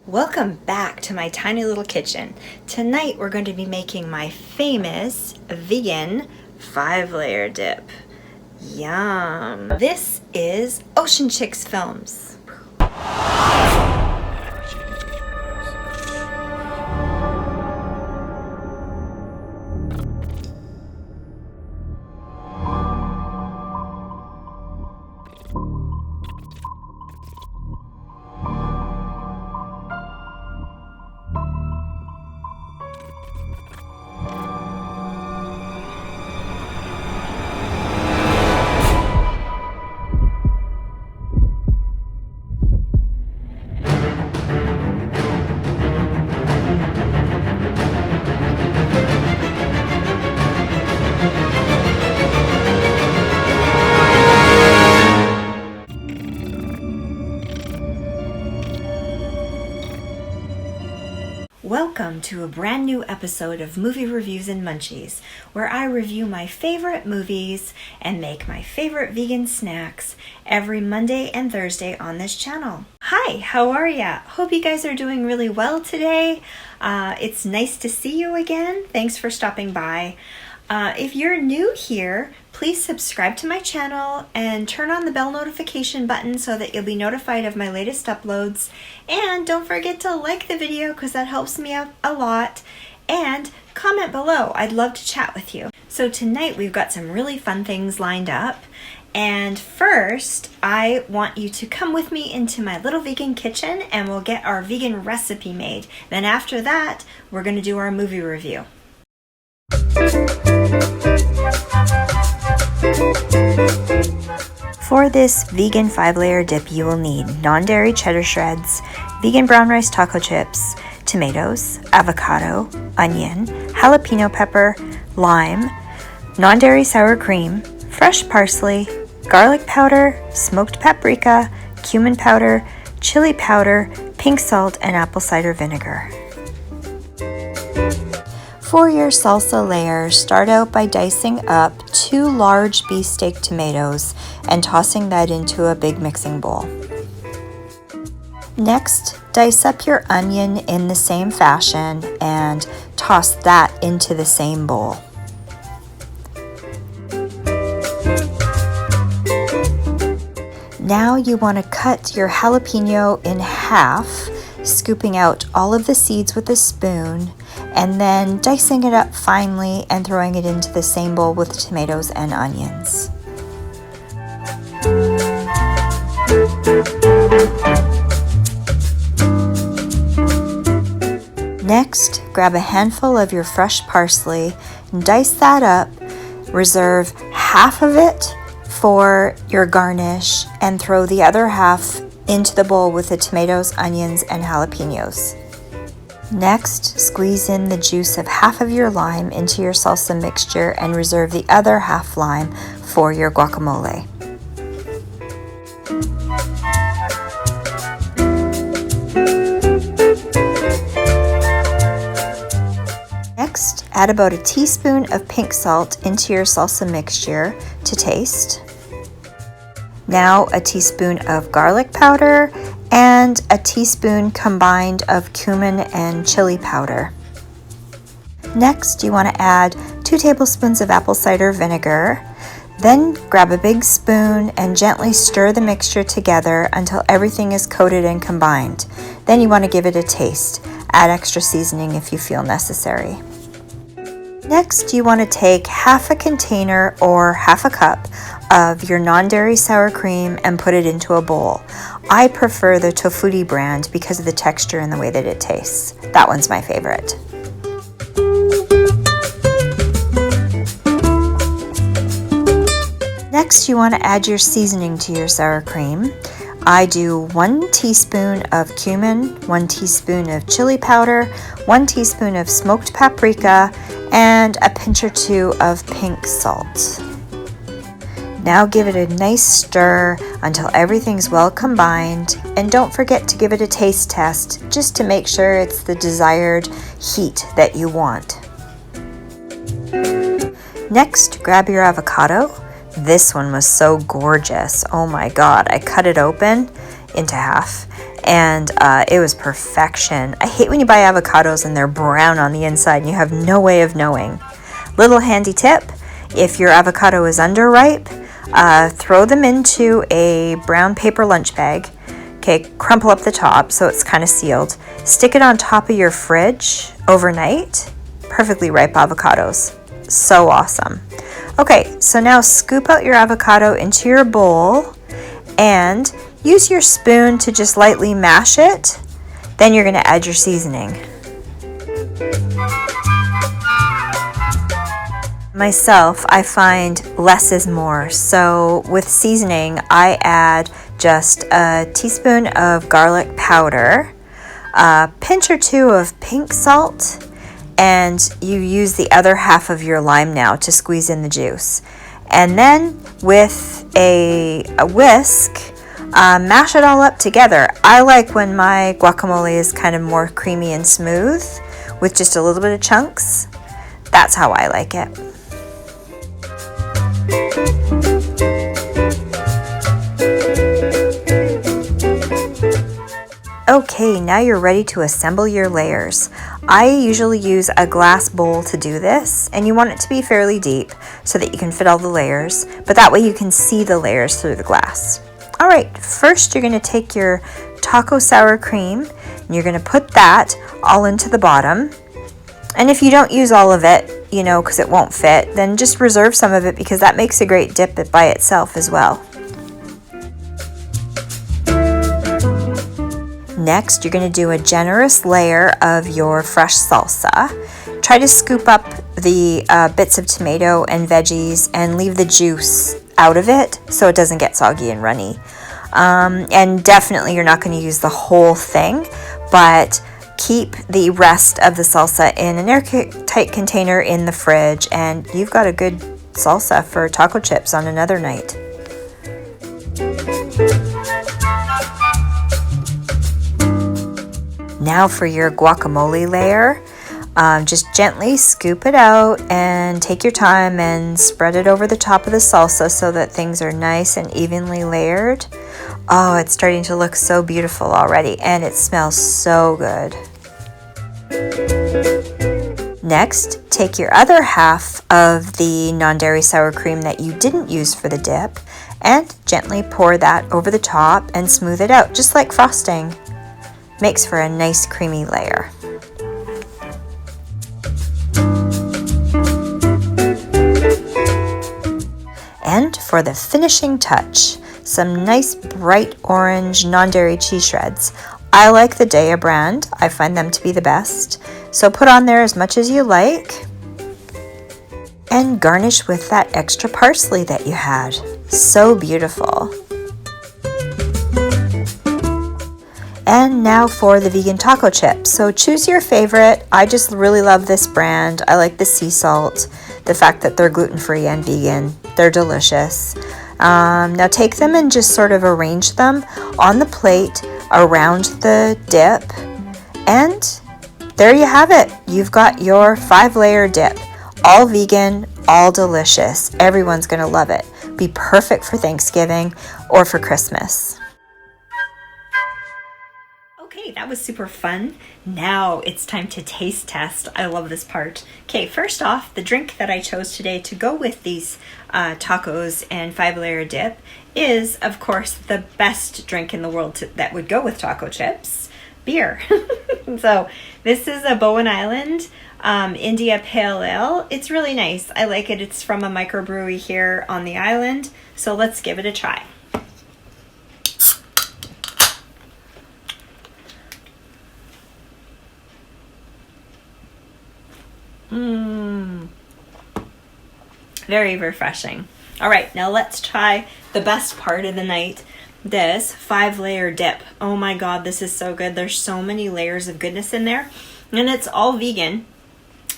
Welcome back to my tiny little kitchen. Tonight we're going to be making my famous vegan 5-layer dip. Yum! This is Ocean Chicks Films. Welcome to a brand new episode of Movie Reviews and Munchies, where I review my favorite movies and make my favorite vegan snacks every Monday and Thursday on this channel. Hi, how are ya? Hope you guys are doing really well today. It's nice to see you again. Thanks for stopping by. If you're new here, please subscribe to my channel and turn on the bell notification button so that you'll be notified of my latest uploads. And don't forget to like the video because that helps me out a lot. And comment below. I'd love to chat with you. So tonight we've got some really fun things lined up. And first, I want you to come with me into my little vegan kitchen and we'll get our vegan recipe made. Then after that, we're going to do our movie review. For this vegan 5-layer dip, you will need non-dairy cheddar shreds, vegan brown rice taco chips, tomatoes, avocado, onion, jalapeno pepper, lime, non-dairy sour cream, fresh parsley, garlic powder, smoked paprika, cumin powder, chili powder, pink salt, and apple cider vinegar. For your salsa layer, start out by dicing up 2 large beefsteak tomatoes and tossing that into a big mixing bowl. Next, dice up your onion in the same fashion and toss that into the same bowl. Now you want to cut your jalapeno in half, scooping out all of the seeds with a spoon, and then dicing it up finely and throwing it into the same bowl with tomatoes and onions. Next, grab a handful of your fresh parsley and dice that up. Reserve half of it for your garnish and throw the other half into the bowl with the tomatoes, onions, and jalapenos. Next, squeeze in the juice of half of your lime into your salsa mixture and reserve the other half lime for your guacamole. Next, add about a teaspoon of pink salt into your salsa mixture to taste. Now a teaspoon of garlic powder and a teaspoon combined of cumin and chili powder. Next, you want to add 2 tablespoons of apple cider vinegar. Then grab a big spoon and gently stir the mixture together until everything is coated and combined. Then you want to give it a taste. Add extra seasoning if you feel necessary. Next, you want to take half a container or half a cup of your non-dairy sour cream and put it into a bowl. I prefer the Tofutti brand because of the texture and the way that it tastes. That one's my favorite. Next, you want to add your seasoning to your sour cream. I do 1 teaspoon of cumin, 1 teaspoon of chili powder, 1 teaspoon of smoked paprika, and a pinch or 2 of pink salt. Now give it a nice stir until everything's well combined, and don't forget to give it a taste test just to make sure it's the desired heat that you want. Next, grab your avocado. This one was so gorgeous. Oh my god, I cut it open into half and it was perfection. I hate when you buy avocados and they're brown on the inside and you have no way of knowing. Little handy tip, if your avocado is underripe, throw them into a brown paper lunch bag. Okay, crumple up the top so it's kind of sealed. Stick it on top of your fridge overnight. Perfectly ripe avocados. So awesome. Okay, so now scoop out your avocado into your bowl and use your spoon to just lightly mash it. Then you're going to add your seasoning. Myself, I find less is more. So with seasoning, I add just a teaspoon of garlic powder, a pinch or two of pink salt, and you use the other half of your lime now to squeeze in the juice. And then with a whisk, mash it all up together. I like when my guacamole is kind of more creamy and smooth with just a little bit of chunks. That's how I like it. Okay, now you're ready to assemble your layers. I usually use a glass bowl to do this, and you want it to be fairly deep so that you can fit all the layers, but that way you can see the layers through the glass. All right, first you're gonna take your taco sour cream, and you're gonna put that all into the bottom. And if you don't use all of it, you know, because it won't fit, then just reserve some of it because that makes a great dip by itself as well. Next, you're going to do a generous layer of your fresh salsa. Try to scoop up the bits of tomato and veggies and leave the juice out of it so it doesn't get soggy and runny. And definitely you're not going to use the whole thing, but keep the rest of the salsa in an airtight container in the fridge, and you've got a good salsa for taco chips on another night. Now for your guacamole layer, just gently scoop it out and take your time and spread it over the top of the salsa so that things are nice and evenly layered. Oh, it's starting to look so beautiful already, and it smells so good. Next, take your other half of the non-dairy sour cream that you didn't use for the dip and gently pour that over the top and smooth it out, just like frosting. Makes for a nice creamy layer. And for the finishing touch, some nice bright orange non-dairy cheese shreds. I like the Daiya brand. I find them to be the best. So put on there as much as you like. And garnish with that extra parsley that you had. So beautiful. And now for the vegan taco chips. So choose your favorite. I just really love this brand. I like the sea salt, the fact that they're gluten-free and vegan. They're delicious. Now take them and just sort of arrange them on the plate around the dip. And there you have it. You've got your 5-layer dip. All vegan, all delicious. Everyone's gonna love it. Be perfect for Thanksgiving or for Christmas. Okay, that was super fun. Now it's time to taste test. I love this part. Okay, first off, the drink that I chose today to go with these tacos and 5-layer dip is, of course, the best drink in the world that would go with taco chips, beer. So this is a Bowen Island India Pale Ale. It's really nice. I like it. It's from a microbrewery here on the island. So let's give it a try. Very refreshing. All right, now let's try the best part of the night. This 5-layer dip. Oh my God, this is so good. There's so many layers of goodness in there, and it's all vegan.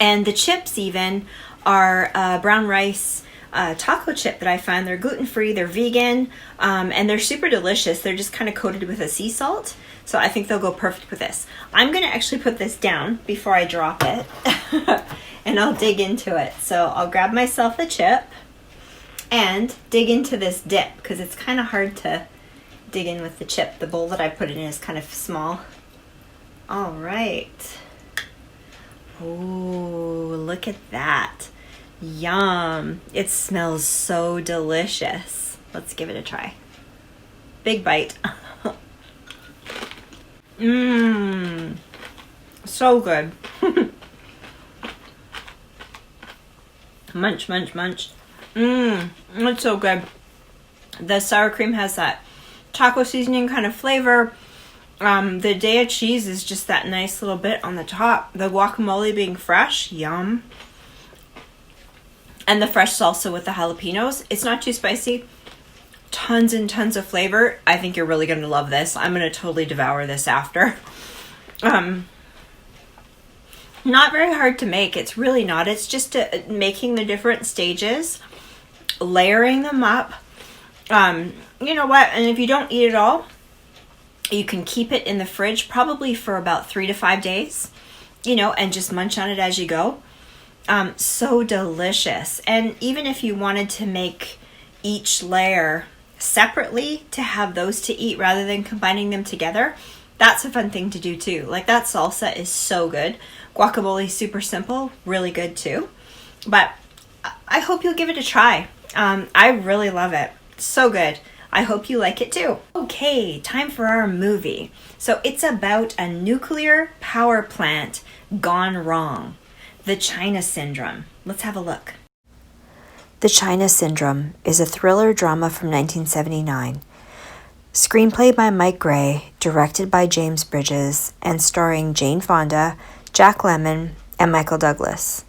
And the chips even are brown rice taco chip that I find. They're gluten-free, they're vegan, and they're super delicious. They're just kind of coated with a sea salt. So I think they'll go perfect with this. I'm gonna actually put this down before I drop it and I'll dig into it. So I'll grab myself a chip and dig into this dip because it's kind of hard to dig in with the chip. The bowl that I put it in is kind of small. All right. Oh, look at that. Yum. It smells so delicious. Let's give it a try. Big bite. Mmm. So good. Munch, munch, munch. Mmm. It's so good. The sour cream has that taco seasoning kind of flavor. The Daiya cheese is just that nice little bit on the top. The guacamole being fresh. Yum. And the fresh salsa with the jalapenos. It's not too spicy. Tons and tons of flavor. I think you're really going to love this. I'm going to totally devour this after. Not very hard to make. It's really not. It's just making the different stages, layering them up. You know what? And if you don't eat it all, you can keep it in the fridge probably for about 3 to 5 days, you know, and just munch on it as you go. So delicious. And even if you wanted to make each layer separately to have those to eat rather than combining them together, that's a fun thing to do too. Like that salsa is so good. Guacamole, super simple, really good too. But I hope you'll give it a try. I really love it. So good. I hope you like it too. Okay, time for our movie. So it's about a nuclear power plant gone wrong. The China Syndrome. Let's have a look. The China Syndrome is a thriller drama from 1979. Screenplay by Mike Gray, directed by James Bridges, and starring Jane Fonda, Jack Lemmon, and Michael Douglas.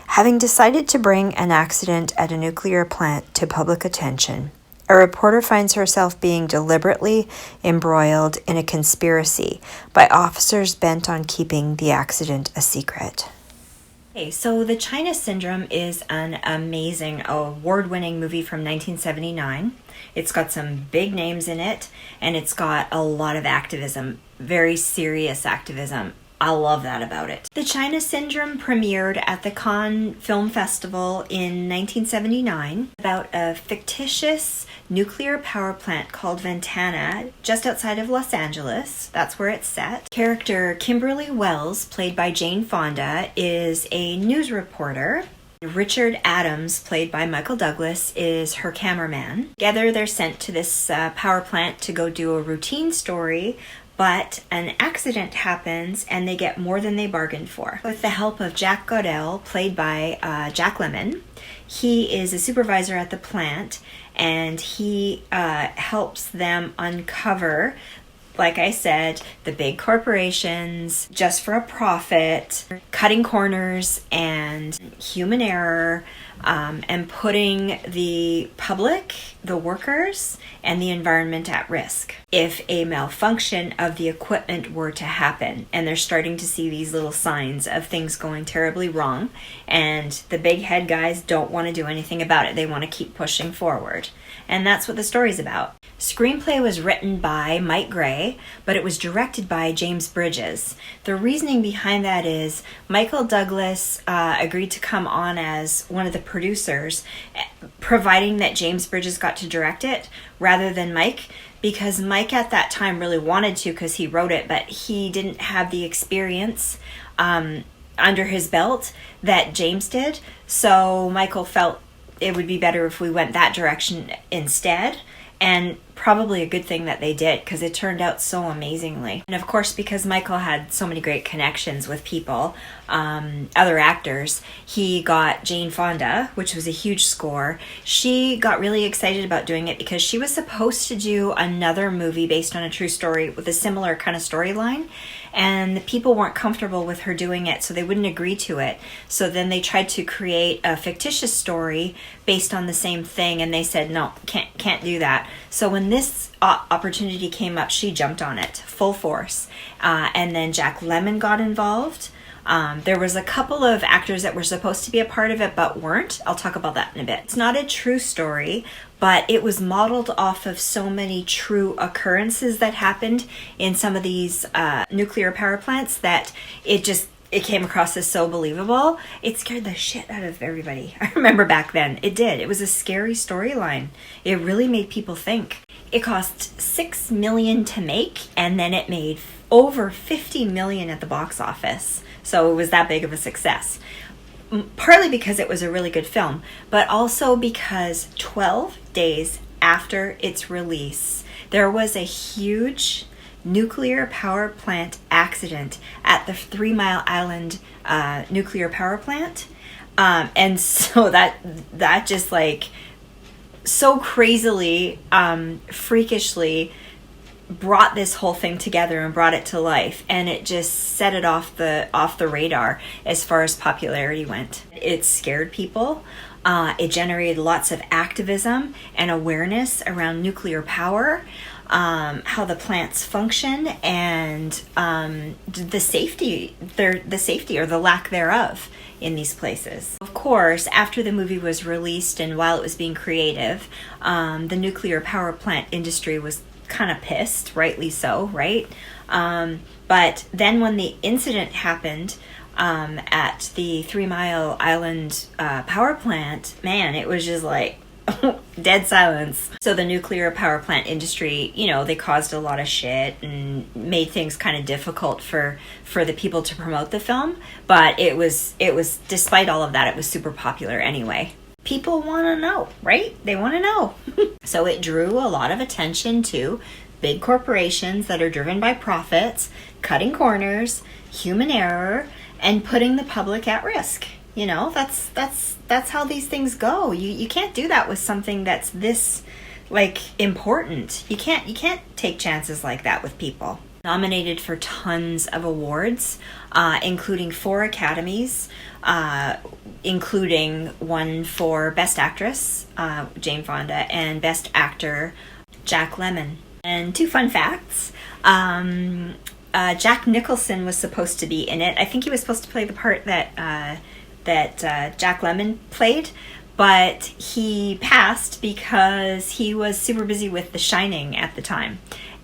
Having decided to bring an accident at a nuclear plant to public attention, a reporter finds herself being deliberately embroiled in a conspiracy by officers bent on keeping the accident a secret. Okay, so The China Syndrome is an amazing, award-winning movie from 1979. It's got some big names in it, and it's got a lot of activism, very serious activism. I love that about it. The China Syndrome premiered at the Cannes Film Festival in 1979 about a fictitious nuclear power plant called Ventana just outside of Los Angeles. That's where it's set. Character Kimberly Wells, played by Jane Fonda, is a news reporter. Richard Adams, played by Michael Douglas, is her cameraman. Together they're sent to this power plant to go do a routine story, but an accident happens and they get more than they bargained for. With the help of Jack Godell, played by Jack Lemmon, he is a supervisor at the plant and he helps them uncover, like I said, the big corporations just for a profit, cutting corners and human error, and putting the public, the workers, and the environment at risk if a malfunction of the equipment were to happen. And they're starting to see these little signs of things going terribly wrong, and the big head guys don't want to do anything about it. They want to keep pushing forward. And that's what the story's about. Screenplay was written by Mike Gray, but it was directed by James Bridges. The reasoning behind that is Michael Douglas agreed to come on as one of the producers, providing that James Bridges got to direct it rather than Mike, because Mike at that time really wanted to because he wrote it, but he didn't have the experience under his belt that James did. So Michael felt it would be better if we went that direction instead. And probably a good thing that they did because it turned out so amazingly. And of course, because Michael had so many great connections with people, other actors, he got Jane Fonda, which was a huge score. She got really excited about doing it because she was supposed to do another movie based on a true story with a similar kind of storyline. And the people weren't comfortable with her doing it, so they wouldn't agree to it. So then they tried to create a fictitious story based on the same thing, and they said, no, can't do that. So when this opportunity came up, she jumped on it, full force. And then Jack Lemmon got involved. There was a couple of actors that were supposed to be a part of it, but weren't. I'll talk about that in a bit. It's not a true story, but it was modeled off of so many true occurrences that happened in some of these nuclear power plants that it came across as so believable. It scared the shit out of everybody. I remember back then. It did. It was a scary storyline. It really made people think. It cost $6 million to make, and then it made over $50 million at the box office. So it was that big of a success. Partly because it was a really good film, but also because 12 days after its release, there was a huge nuclear power plant accident at the 3 Mile Island nuclear power plant. And so that just like so crazily, freakishly brought this whole thing together and brought it to life, and it just set it off the radar as far as popularity went. It scared people. It generated lots of activism and awareness around nuclear power, how the plants function, and the safety or the lack thereof in these places. Of course, after the movie was released and while it was being creative, the nuclear power plant industry was kind of pissed, rightly so, right? But then when the incident happened at the 3 Mile Island power plant, man, it was just like dead silence. So the nuclear power plant industry, they caused a lot of shit and made things kind of difficult for the people to promote the film. But it was despite all of that, it was super popular anyway. People want to know, right? They want to know. So it drew a lot of attention to big corporations that are driven by profits, cutting corners, human error, and putting the public at risk. That's how these things go. You can't do that with something that's this important. You can't take chances like that with people. Nominated for tons of awards, including 4 Academies, including one for Best Actress, Jane Fonda, and Best Actor, Jack Lemmon. And 2 fun facts. Jack Nicholson was supposed to be in it. I think he was supposed to play the part that Jack Lemmon played, but he passed because he was super busy with The Shining at the time.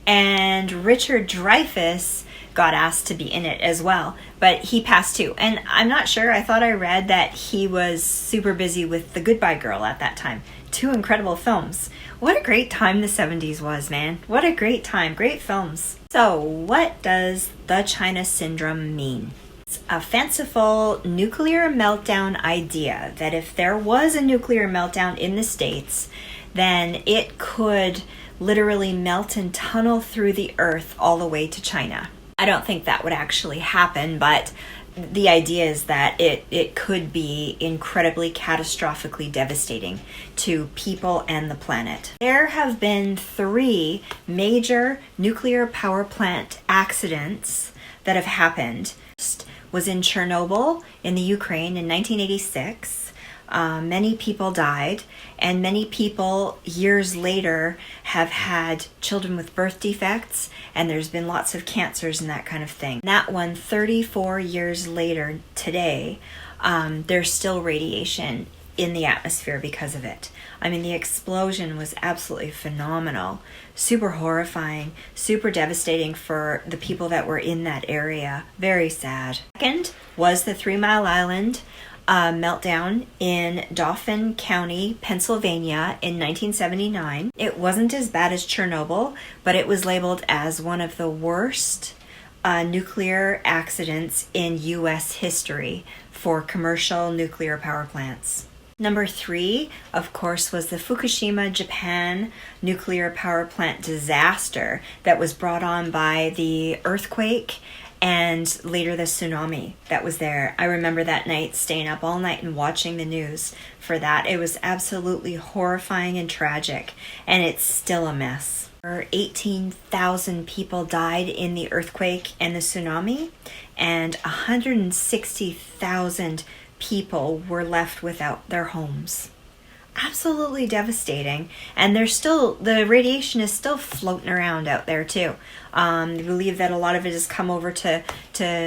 And Richard Dreyfuss got asked to be in it as well, but he passed too. And I'm not sure, I thought I read that he was super busy with The Goodbye Girl at that time. 2 incredible films. What a great time the 70s was, man. What a great time. Great films. So, what does the China Syndrome mean? It's a fanciful nuclear meltdown idea that if there was a nuclear meltdown in the States, then it could literally melt and tunnel through the earth all the way to China. I don't think that would actually happen, but the idea is that it could be incredibly catastrophically devastating to people and the planet. There have been 3 major nuclear power plant accidents that have happened. First was in Chernobyl in the Ukraine in 1986. Many people died, and many people years later have had children with birth defects, and there's been lots of cancers and that kind of thing. That one, 34 years later today, there's still radiation in the atmosphere because of it. I mean, the explosion was absolutely phenomenal, super horrifying, super devastating for the people that were in that area. Very sad. Second was the 3 Mile Island meltdown in Dauphin County, Pennsylvania in 1979. It wasn't as bad as Chernobyl, but it was labeled as one of the worst nuclear accidents in U.S. history for commercial nuclear power plants. Number 3, of course, was the Fukushima, Japan nuclear power plant disaster that was brought on by the earthquake and later the tsunami that was there. I remember that night staying up all night and watching the news for that. It was absolutely horrifying and tragic, and it's still a mess. 18,000 people died in the earthquake and the tsunami, and 160,000 people were left without their homes. Absolutely devastating, and the radiation is still floating around out there too. They believe that a lot of it has come over to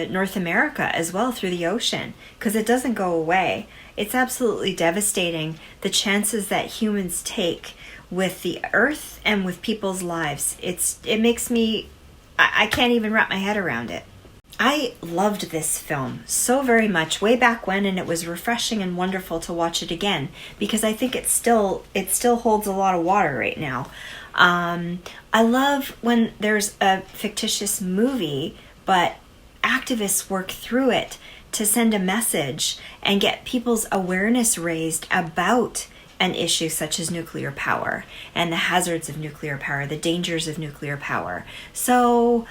North America as well through the ocean, because it doesn't go away. It's absolutely devastating, the chances that humans take with the earth and with people's lives. It makes me, I can't even wrap my head around it. I loved this film so very much way back when, and it was refreshing and wonderful to watch it again because I think it still holds a lot of water right now. I love when there's a fictitious movie, but activists work through it to send a message and get people's awareness raised about an issue such as nuclear power and the hazards of nuclear power, the dangers of nuclear power. So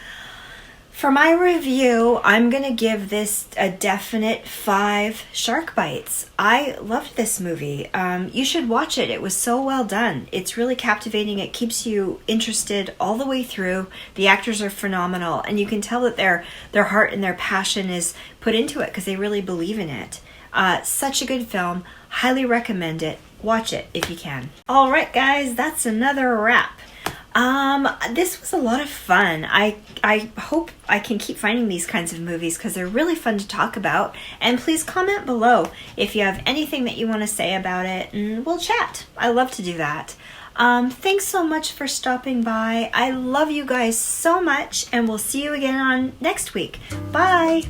for my review, I'm going to give this a definite 5 shark bites. I loved this movie. You should watch it. It was so well done. It's really captivating. It keeps you interested all the way through. The actors are phenomenal, and you can tell that their heart and their passion is put into it because they really believe in it. Such a good film. Highly recommend it. Watch it if you can. All right, guys, that's another wrap. This was a lot of fun. I hope I can keep finding these kinds of movies because they're really fun to talk about. And please comment below if you have anything that you want to say about it, and we'll chat. I love to do that. Thanks so much for stopping by. I love you guys so much, and we'll see you again on next week. Bye!